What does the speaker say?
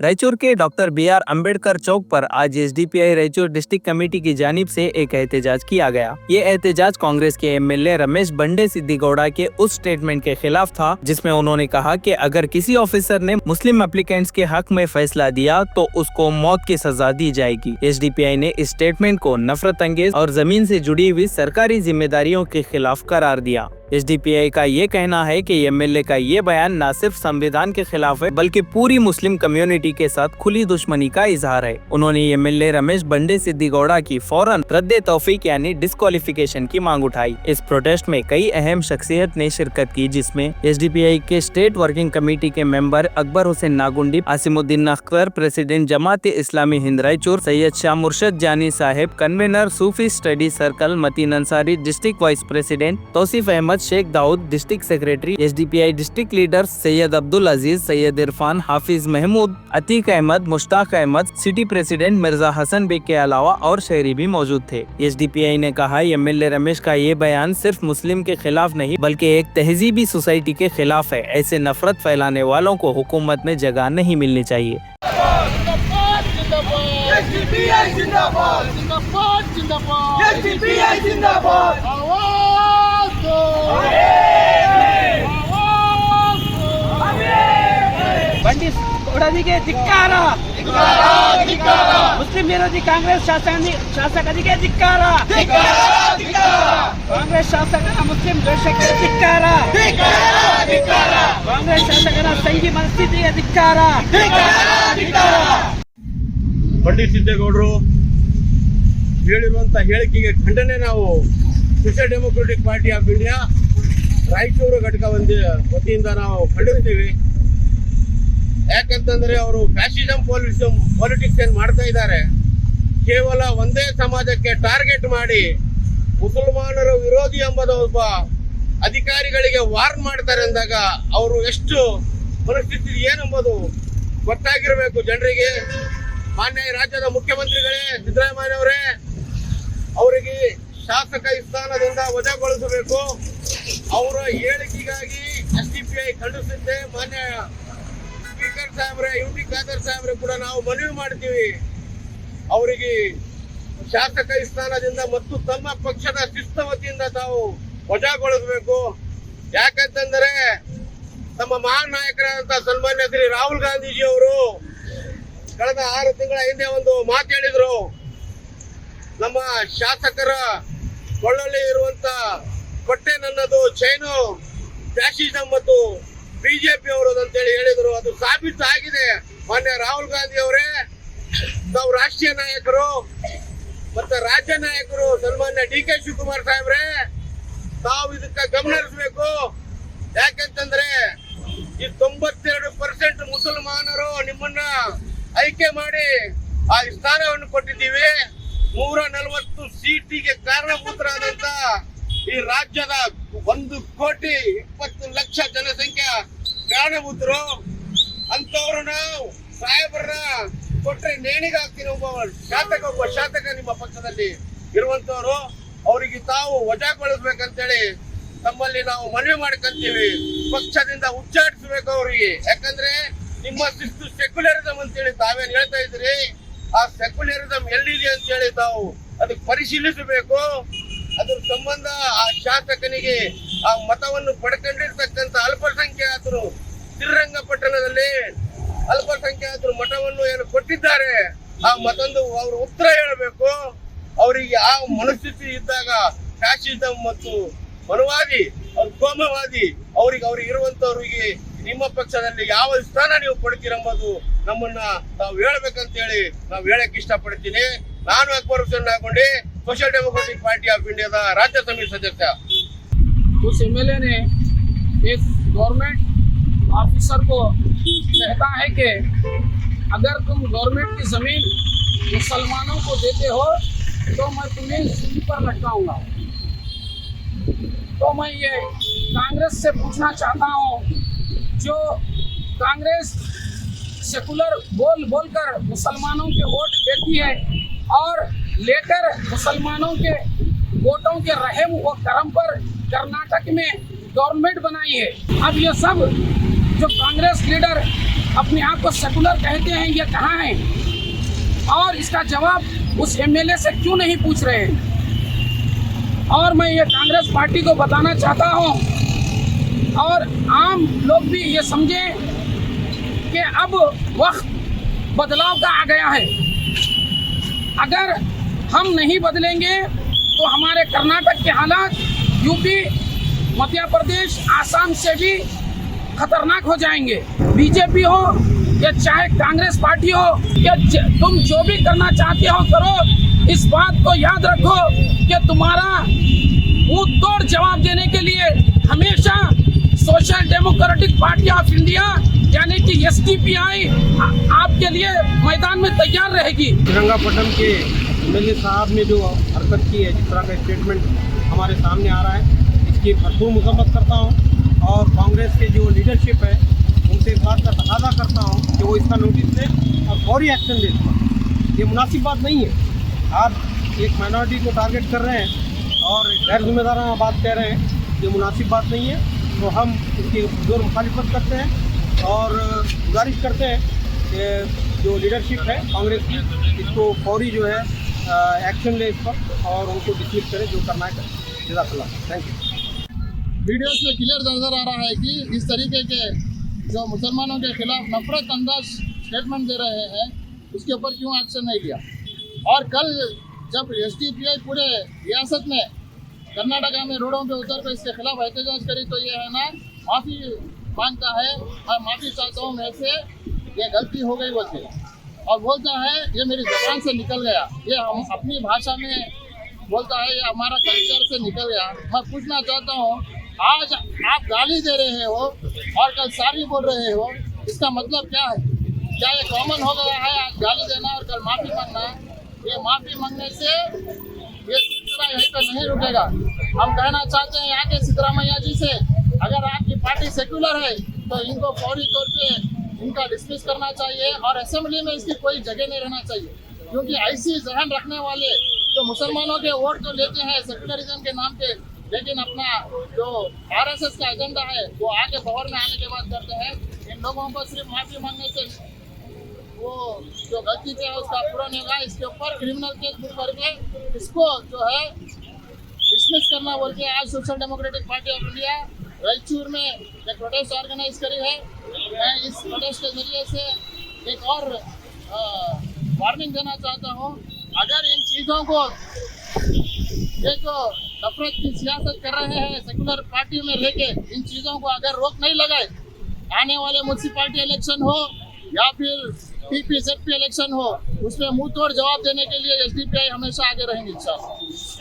रायचूर के doctor B R. Ambedkar चौक पर आज एसडीपीआई रायचूर डिस्ट्रिक्ट कमेटी की जानिब से एक एहतजाज किया गया। ये एहतजाज कांग्रेस के एमएलए रमेश बंडे सिद्दीगौड़ा के उस स्टेटमेंट के खिलाफ था जिसमें उन्होंने कहा कि अगर किसी ऑफिसर ने मुस्लिम एप्लीकेंट्स के हक में फैसला दिया तो उसको मौत की सजा दी जाएगी। एसडीपीआई ने इस स्टेटमेंट को नफरत अंगेज और जमीन से जुड़ी हुई सरकारी जिम्मेदारियों के खिलाफ करार दिया। एसडीपीआई का ये कहना है कि एमएलए का ये बयान न सिर्फ संविधान के खिलाफ है बल्कि पूरी मुस्लिम कम्युनिटी के साथ खुली दुश्मनी का इजहार है। उन्होंने एमएलए रमेश बंडे सिद्दीगौड़ा की फौरन रद्द तौफीक यानी डिस्क्वालिफिकेशन की मांग उठाई। इस प्रोटेस्ट में कई अहम शख्सियत ने शिरकत की जिसमें एसडीपीआई के स्टेट वर्किंग कमेटी के member Akbar Hussain Nagundi, Asimuddin Akhtar, president Jamaat Islami Hind Raichur, Syed Shah Murshad Jani Sahib, convener Sufi study circle Mateen Ansari, district vice president Tauseef Ahmed, Sheikh Dawood, district secretary, SDPI district leaders Syed Abdul Aziz, Syed Irfan, Hafiz Mahmood, Atiq Ahmed, Mushtaq Ahmed, city president Mirza Hasan Baig के अलावा और शहरी भी मौजूद थे। एसडीपीआई ने कहा एमएलए रमेश का ये बयान सिर्फ मुस्लिम के खिलाफ नहीं बल्कि एक तहजीबी सोसाइटी के खिलाफ है। ऐसे नफरत फैलाने वालों को हुकूमत में जगह नहीं मिलनी चाहिए। ಬಂಡಿ ಕೊಡದಿಗೆ ಧಿಕ್ಕಾರ, ಮುಸ್ಲಿಂ ವಿರೋಧಿ ಕಾಂಗ್ರೆಸ್ ಶಾಸಕರಿಗೆ ಧಿಕ್ಕಾರ, ಕಾಂಗ್ರೆಸ್ ಶಾಸಕರ ಮುಸ್ಲಿಂ ದ್ವೇಷಕ್ಕೆ ಧಿಕ್ಕಾರ, ಕಾಂಗ್ರೆಸ್ ಶಾಸಕರ ಸಂಘಿ ಮನಸ್ಥಿತಿಗೆ ಧಿಕ್ಕಾರ. ಬಂಡಿ ಸಿದ್ದೇಗೌಡರು ಹೇಳಿರುವಂತ ಹೇಳಿಕೆಗೆ ಖಂಡನೆ ನಾವು social democratic party of India Raichur ಘಟಕ ವತಿಯಿಂದ ನಾವು ಖಂಡಿಸ್ತೀವಿ. ಯಾಕಂತಂದ್ರೆ ಅವರು ಫ್ಯಾಸಿಸಂ ಪಾಲಿಟಿಕ್ಸ್ ಏನ್ ಮಾಡ್ತಾ ಇದ್ದಾರೆ, ಕೇವಲ ಒಂದೇ ಸಮಾಜಕ್ಕೆ ಟಾರ್ಗೆಟ್ ಮಾಡಿ ಮುಸಲ್ಮಾನರ ವಿರೋಧಿ ಎಂಬುದು ಒಬ್ಬ ಅಧಿಕಾರಿಗಳಿಗೆ ವಾರ್ನ್ ಮಾಡ್ತಾರೆ ಅಂದಾಗ ಅವರು ಎಷ್ಟು ಪರಿಸ್ಥಿತಿ ಏನೆಂಬುದು ಗೊತ್ತಾಗಿರಬೇಕು ಜನರಿಗೆ. ಮಾನ್ಯ ರಾಜ್ಯದ ಮುಖ್ಯಮಂತ್ರಿಗಳೇ ಸಿದ್ದರಾಮಯ್ಯ ಅವರೇ, ಅವರಿಗೆ ಶಾಸಕ ಸ್ಥಾನದಿಂದ ವಜಾಗೊಳಿಸಬೇಕು. ಅವರ ಹೇಳಿಕೆಗಾಗಿ ಎಸ್ಡಿಪಿಐ ಖಂಡಿಸುತ್ತೆ. ಮಾನ್ಯ ಸ್ಪೀಕರ್ ಸಾಹೇಬ್ರೆ, ಯುಟಿ ಖಾದರ್ ಸಾಹೇಬ್ರೆ ಕೂಡ ನಾವು ಮನವಿ ಮಾಡ್ತೀವಿ, ಅವರಿಗೆ ಶಾಸಕ ಸ್ಥಾನದಿಂದ ಮತ್ತು ತಮ್ಮ ಪಕ್ಷದ ಶಿಸ್ತು ವತಿಯಿಂದ ತಾವು ವಜಾಗೊಳಿಸಬೇಕು. ಯಾಕಂತಂದ್ರೆ ನಮ್ಮ ಮಹಾನ್ ನಾಯಕರಾದಂತಹ ಸನ್ಮಾನ್ಯ ಶ್ರೀ ರಾಹುಲ್ ಗಾಂಧೀಜಿ ಅವರು ಕಳೆದ 6 ತಿಂಗಳ ಹಿಂದೆ ಒಂದು ಮಾತು ಹೇಳಿದ್ರು, ನಮ್ಮ ಶಾಸಕರ ಕೊಳ್ಳಲ್ಲಿ ಇರುವಂತ ಬಟ್ಟೆ ನನ್ನದು, ಚೈನು ಫ್ಯಾಸಿಸಂ ಮತ್ತು ಬಿಜೆಪಿ ಅವರದು ಅಂತೇಳಿ ಹೇಳಿದ್ರು. ಅದು ಸಾಬೀತು ಆಗಿದೆ. ಮಾನ್ಯ ರಾಹುಲ್ ಗಾಂಧಿ ಅವರೇ, ತಾವು ರಾಷ್ಟ್ರೀಯ ನಾಯಕರು ಮತ್ತೆ ರಾಜ್ಯ ನಾಯಕರು ಸನ್ಮಾನ್ಯ ಡಿ.ಕೆ. ಶಿವಕುಮಾರ್ ಸಾಹೇಬ್ರೆ, ತಾವು ಇದಕ್ಕೆ ಗಮನ ಹರಿಸಬೇಕು. ಯಾಕಂತಂದ್ರೆ ಈ 92% ಮುಸಲ್ಮಾನರು ನಿಮ್ಮನ್ನ ಆಯ್ಕೆ ಮಾಡಿ ಆ ಸ್ಥಾನವನ್ನು ಕೊಟ್ಟಿದ್ದೀವಿ. 140 ಸೀಟಿಗೆ ಕಾರಣಭೂತರಾದಂತ ಈ ರಾಜ್ಯದ 1,20,20,00,000 ಜನಸಂಖ್ಯೆ ಕಾರಣಭೂತರು ಅಂತವ್ರು ನಾವು ಸಾಹೇಬರನ್ನ ಕೊಟ್ರೆ ನೇಣಿಗಾಗ್ತೀನಿ. ಒಬ್ಬ ಶಾಸಕ ನಿಮ್ಮ ಪಕ್ಷದಲ್ಲಿ ಇರುವಂತವ್ರು, ಅವರಿಗೆ ತಾವು ವಜಾಗೊಳಿಸ್ಬೇಕಂತೇಳಿ ತಮ್ಮಲ್ಲಿ ನಾವು ಮನವಿ ಮಾಡ್ಕೊಂತೀವಿ. ಪಕ್ಷದಿಂದ ಉಚ್ಚಾಟಿಸಬೇಕು ಅವರಿಗೆ. ಯಾಕಂದ್ರೆ ನಿಮ್ಮ ಶಿಸ್ತು ಸೆಕ್ಯುಲರಿಸಂ ಅಂತೇಳಿ ತಾವೇನ್ ಹೇಳ್ತಾ ಇದ್ರಿ, ಆ ಸೆಕ್ಯುಲರಿಸಂ ಎಲ್ಲಿದೆ ಅಂತೇಳಿ ತಾವು ಅದಕ್ಕೆ ಪರಿಶೀಲಿಸಬೇಕು. ಅದ್ರ ಸಂಬಂಧ ಆ ಶಾಸಕನಿಗೆ ಆ ಮತವನ್ನು ಪಡ್ಕೊಂಡಿರ್ತಕ್ಕಂಥ ಅಲ್ಪಸಂಖ್ಯಾತರು ಶ್ರೀರಂಗಪಟ್ಟಣದಲ್ಲಿ ಅಲ್ಪಸಂಖ್ಯಾತರು ಮತವನ್ನು ಏನು ಕೊಟ್ಟಿದ್ದಾರೆ, ಆ ಮತ್ತೊಂದು ಅವರು ಉತ್ತರ ಹೇಳಬೇಕು. ಅವರಿಗೆ ಆ ಮನಸ್ಥಿತಿ ಇದ್ದಾಗ ಫ್ಯಾಸಿಸಂ ಮತ್ತು ಮನುವಾದಿ ಅವ್ರ ಕೋಮವಾದಿ ಅವ್ರಿಗೆ ಇರುವಂತವ್ರಿಗೆ ನಿಮ್ಮ ಪಕ್ಷದಲ್ಲಿ ಯಾವ ಸ್ಥಾನ ನೀವು ಕೊಡ್ತೀರೆಂಬುದು ನಮ್ಮನ್ನ ನಾವು ಹೇಳ್ಬೇಕಂತ ಹೇಳಿ ನಾವು ಹೇಳಕ್ ಇಷ್ಟಪಡ್ತೀನಿ. ನಾನು Akbar Hussain Nagundi, social democratic party of India का राज्य समिति सदस्य। उस एमएलए ने एक गवर्नमेंट ऑफिसर को कहता है कि अगर तुम गवर्नमेंट की जमीन मुसलमानों को देते हो तो मैं तुम्हें सूली पर लटकाऊंगा। तो मैं ये कांग्रेस से पूछना चाहता हूँ, जो कांग्रेस सेकुलर बोलकर मुसलमानों के वोट देती है और लेकर मुसलमानों के वोटों के रहम व करम पर कर्नाटक में गवर्नमेंट बनाई है। अब ये सब जो कांग्रेस लीडर अपने आप को सेकुलर कहते हैं, ये कहाँ है? और इसका जवाब उस एमएलए से क्यों नहीं पूछ रहे हैं? और मैं ये कांग्रेस पार्टी को बताना चाहता हूँ और आम लोग भी ये समझें कि अब वक्त बदलाव का आ गया है। अगर हम नहीं बदलेंगे तो हमारे कर्नाटक के हालात, यूपी, मध्य प्रदेश, आसाम से भी खतरनाक हो जाएंगे। बीजेपी हो या चाहे कांग्रेस पार्टी हो, या तुम जो भी करना चाहते हो करो, इस बात को याद रखो कि तुम्हारा मुंह तोड़ जवाब देने के लिए हमेशा social democratic party of India यानी कि एसडीपीआई आपके लिए मैदान में तैयार रहेगी। श्रीरंगापट्टनम के एमएलए साहब ने जो हरकत की है, जिस तरह का स्टेटमेंट हमारे सामने आ रहा है, इसकी भरपूर मजम्मत करता हूँ और कांग्रेस के जो लीडरशिप है उनसे इस बात का तकाजा करता हूँ कि वो इसका नोटिस लें और फौरी एक्शन लें। ये मुनासिब बात नहीं है। आप एक माइनॉरिटी को टारगेट कर रहे हैं और गैर जिम्मेदाराना बात कह रहे हैं, ये मुनासिब बात नहीं है। तो हम इसकी जोर मुखालिफत करते हैं और गुजारिश करते हैं कि जो लीडरशिप है कांग्रेस की, इसको फौरी जो है एक्शन ले इस पर और उनको डिसमिस करें, जो करना है करें। जज़ाकल्लाह, थैंक यू। वीडियोस में क्लियर नजर आ रहा है कि इस तरीके के जो मुसलमानों के खिलाफ नफरत अंदाज स्टेटमेंट दे रहे हैं, उसके ऊपर क्यों एक्शन नहीं लिया? और कल जब एसडीपीआई पूरे रियासत में कर्नाटका में रोडों पे उतर कर इसके खिलाफ एहतजाज करी, तो ये है ना माफ़ी मांगता है और माफ़ी चाहता हूँ मैं से, ये गलती हो गई बोलते, और बोलता है ये मेरी ज़बान से निकल गया, ये हम अपनी भाषा में बोलता है, ये हमारा कल्चर से निकल गया। मैं पूछना चाहता हूँ, आज आप गाली दे रहे हो और कल सॉरी बोल रहे हो, इसका मतलब क्या है? क्या ये कॉमन हो गया है आज गाली देना और कल माफ़ी मांगना? ये माफ़ी मांगने से ये सिलसिला यहीं पर नहीं रुकेगा। हम कहना चाहते हैं यहाँ के सिद्धरामैया जी से, अगर आपकी पार्टी सेक्युलर है तो इनको फौरी तौर पे इनका डिसमिस करना चाहिए और असेंबली में इसकी कोई जगह नहीं रहना चाहिए, क्योंकि ऐसी जहन रखने वाले जो मुसलमानों के वोट तो लेते हैं सेक्युलरिज्म के नाम पे, लेकिन अपना जो आरएसएस का एजेंडा है वो आगे पावर में आने के बाद करते हैं। इन लोगों को सिर्फ माफ़ी मांगने से वो जो गलती किया है उसका पूरा नहीं होगा। इसके ऊपर क्रिमिनल केस बुक करके इसको जो है डिसमिस करना बोल के आज social democratic party of India Raichur में एक प्रोटेस्ट ऑर्गेनाइज करी है। मैं इस प्रोटेस्ट के जरिए से एक और वार्निंग देना चाहता हूँ, अगर इन चीज़ों को ये जो नफरत की सियासत कर रहे हैं सेकुलर पार्टी में लेके, इन चीज़ों को अगर रोक नहीं लगाए, आने वाले म्यूनसिपैलिटी इलेक्शन हो या फिर पीपीजेडपी इलेक्शन हो, उसमें मुंह तोड़ जवाब देने के लिए एसडीपीआई हमेशा आगे रहेंगे इंशाल्लाह।